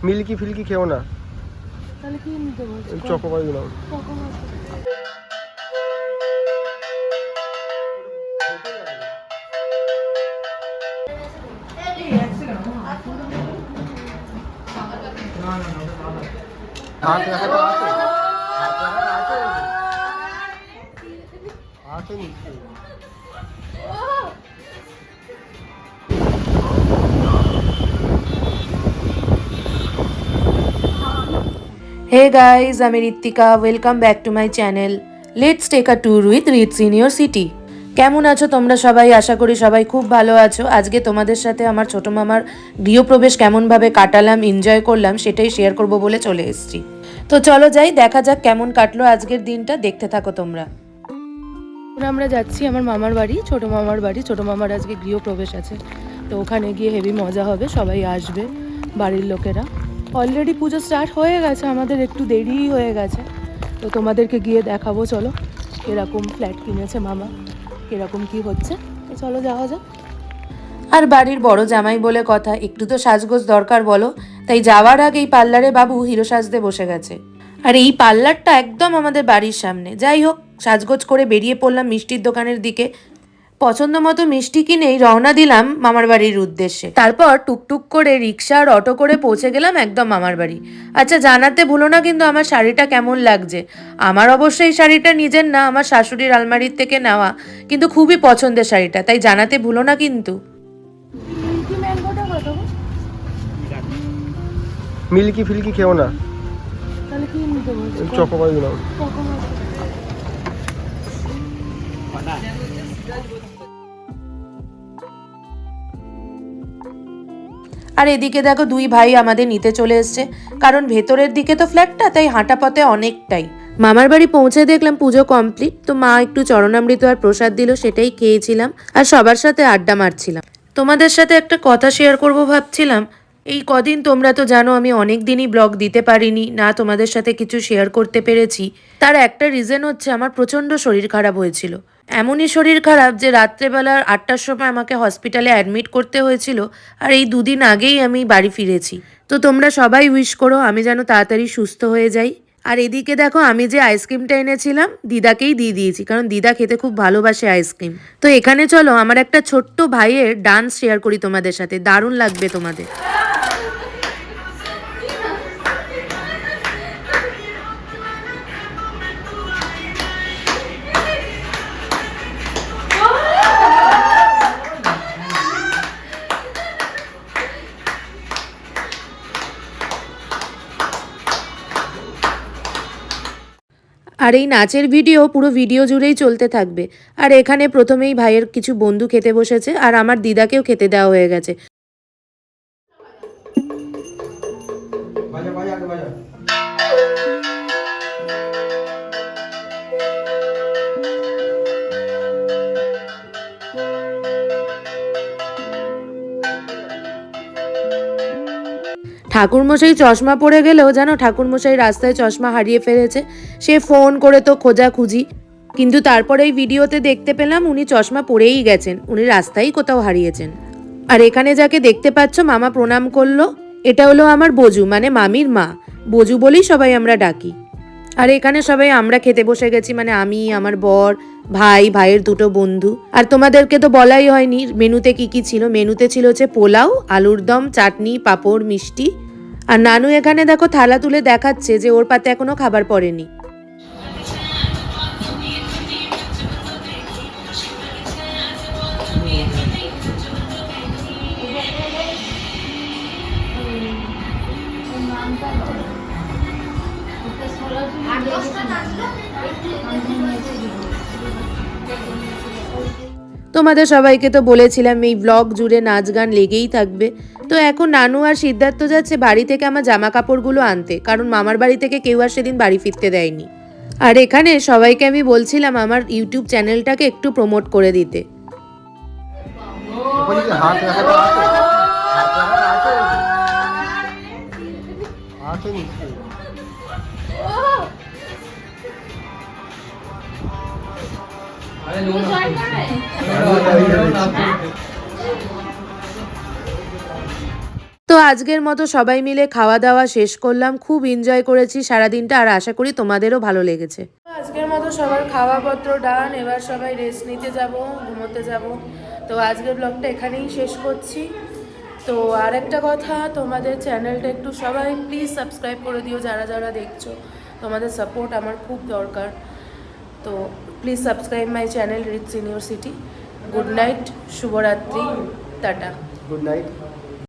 Milky ফিল্কি খেও না, তাহলে কি নিতে বলছো? চকোবার দিলাম। হাত রাখাটা আছে, হাত রাখাটা আছে নিশ্চয়ই। Hey guys, I'm Ritika. Welcome back to my channel. Let's take a tour with Ritz in your city. কেমন আছো তোমরা সবাই? আশা করি সবাই খুব ভালো আছো। আজকে তোমাদের সাথে আমার ছোট মামার গৃহপ্রবেশ কেমনভাবে কাটালাম, এনজয় করলাম সেটাই শেয়ার করব বলে চলে এসেছি। তো চলো যাই, দেখা যাক কেমন কাটলো আজকের দিনটা, দেখতে থাকো তোমরা। আমরা যাচ্ছি আমার মামার বাড়ি, ছোট মামার বাড়ি। ছোট মামার আজকে গৃহপ্রবেশ আছে, তো ওখানে গিয়ে হেভি মজা হবে, সবাই আসবে বাড়ির লোকেরা। অলরেডি পুজো স্টার্ট হয়ে গেছে, আমাদের একটু দেরিই হয়ে গেছে। তো তোমাদেরকে গিয়ে দেখাবো, চলো কিরকম ফ্ল্যাট কিনেছে মামা, কিরকম কি হচ্ছে। তো চলো যাওয়া যাক। আর বাড়ির বড় জামাই বলে কথা, একটু তো সাজগোজ দরকার বলো। তাই যাওয়ার আগেই পার্লারে বাবু হিরো সাজতে বসে গেছে। আর এই পার্লারটা একদম আমাদের বাড়ির সামনে। যাই হোক, সাজগোজ করে বেরিয়ে পড়লাম মিষ্টির দোকানের দিকে। পছন্দ মতো মিষ্টি কিনেই রওনা দিলাম মামার বাড়ির উদ্দেশ্যে। তারপর টুকটুক করে রিক্সা আর অটো করে পৌঁছে গেলাম একদম মামার বাড়ি। আচ্ছা, জানাতে ভুলো না কিন্তু আমার শাড়িটা কেমন লাগছে। আমার অবশ্যই এই শাড়িটা নিজের না, আমার শাশুড়ির আলমারির থেকে নেওয়া, কিন্তু খুবই পছন্দের শাড়িটা, তাই জানাতে ভুলো না কিন্তু। মিল্কি ফিল্কি খেও না, তাহলে কি নিতে বলছো? চকোবার দিলাম। আর এদিকে দেখো দুই ভাই আমাদের নিতে চলে এসছে, কারণ ভেতরের দিকে তো ফ্ল্যাটটা, তাই হাঁটা পথে অনেকটাই। মামার বাড়ি পৌঁছে দেখলাম পুজো কমপ্লিট। তো মা একটু চরণামৃত আর প্রসাদ দিল, সেটাই খেয়েছিলাম আর সবার সাথে আড্ডা মারছিলাম। তোমাদের সাথে একটা কথা শেয়ার করব ভাবছিলাম। এই কদিন তোমরা তো জানো আমি অনেক দিনই ব্লগ দিতে পারিনি, না তোমাদের সাথে কিছু শেয়ার করতে পেরেছি। তার একটা রিজন হচ্ছে আমার প্রচণ্ড শরীর খারাপ হয়েছিল। এমনই শরীর খারাপ যে রাত্রেবেলা 8টার সময় আমাকে হসপিটালে অ্যাডমিট করতে হয়েছিল, আর এই দুদিন আগেই আমি বাড়ি ফিরেছি। তো তোমরা সবাই উইশ করো আমি যেন তাড়াতাড়ি সুস্থ হয়ে যাই। আর এদিকে দেখো আমি যে আইসক্রিমটা এনেছিলাম দিদাকেই দিয়ে দিয়েছি, কারণ দিদা খেতে খুব ভালোবাসে আইসক্রিম। তো এখানে চলো আমার একটা ছোট্ট ভাইয়ের ডান্স শেয়ার করি তোমাদের সাথে, দারুণ লাগবে তোমাদের। আর এই নাচের ভিডিও পুরো ভিডিও জুড়েই চলতে থাকবে। আর এখানে প্রথমেই ভাইয়ের কিছু বন্ধু খেতে বসেছে, আর আমার দিদাকেও খেতে দেওয়া হয়ে গেছে। ঠাকুরমশাই চশমা পরে গেলেও জানো ঠাকুরমশাই রাস্তায় চশমা হারিয়ে ফেলেছে। সে ফোন করে তো খোঁজাখুঁজি, কিন্তু তারপরে এই ভিডিওতে দেখতে পেলাম উনি চশমা পরেই গেছেন, উনি রাস্তায় কোথাও হারিয়েছেন। আর এখানে যাকে দেখতে পাচ্ছ মামা প্রণাম করলো, এটা হলো আমার বজু, মানে মামির মা। বজু বলেই সবাই আমরা ডাকি। আর এখানে সবাই আমরা খেতে বসে গেছি, মানে আমি, আমার বর, ভাই, ভাইয়ের দুটো বন্ধু। আর তোমাদেরকে তো বলাই হয়নি মেনুতে কি কি ছিল। মেনুতে ছিল হচ্ছে পোলাও, আলুর দম, চাটনি, পাঁপড়, মিষ্টি। আর নানু এখানে দেখো থালা তুলে দেখাচ্ছে যে ওর পাতে এখনো খাবার পড়েনি। তোমাদের সবাইকে তো বলেছিলাম এই ব্লগ জুড়ে নাচ গান লেগেই থাকবে। তো এখন নানু আর সিদ্ধার্থ যাচ্ছে বাড়ি থেকে আমার জামা কাপড়গুলো আনতে, কারণ মামার বাড়ি থেকে কেউ আর সেদিন বাড়ি ফিরতে দেয়নি। আর এখানে সবাইকে আমি বলছিলাম আমার ইউটিউব চ্যানেলটাকে একটু প্রমোট করে দিতে। তো তো আজকের মতো সবাই মিলে খাওয়া দাওয়া শেষ করলাম, খুব এনজয় করেছি সারাদিনটা, আর আশা করি তোমাদেরও ভালো লেগেছে। আজকের মতো সবার খাওয়াপত্র ডান, এবার সবাই রেস্ট নিতে যাব, ঘুমোতে যাব। তো আজকের ব্লগটা এখানেই শেষ করছি। তো আর একটা কথা, তোমাদের চ্যানেলটা একটু সবাই প্লিজ সাবস্ক্রাইব করে দিও, যারা যারা দেখছো। তোমাদের সাপোর্ট আমার খুব দরকার। তো please subscribe my channel reach in your city. Good night, শুভরাত্রি, টাটা। Good night.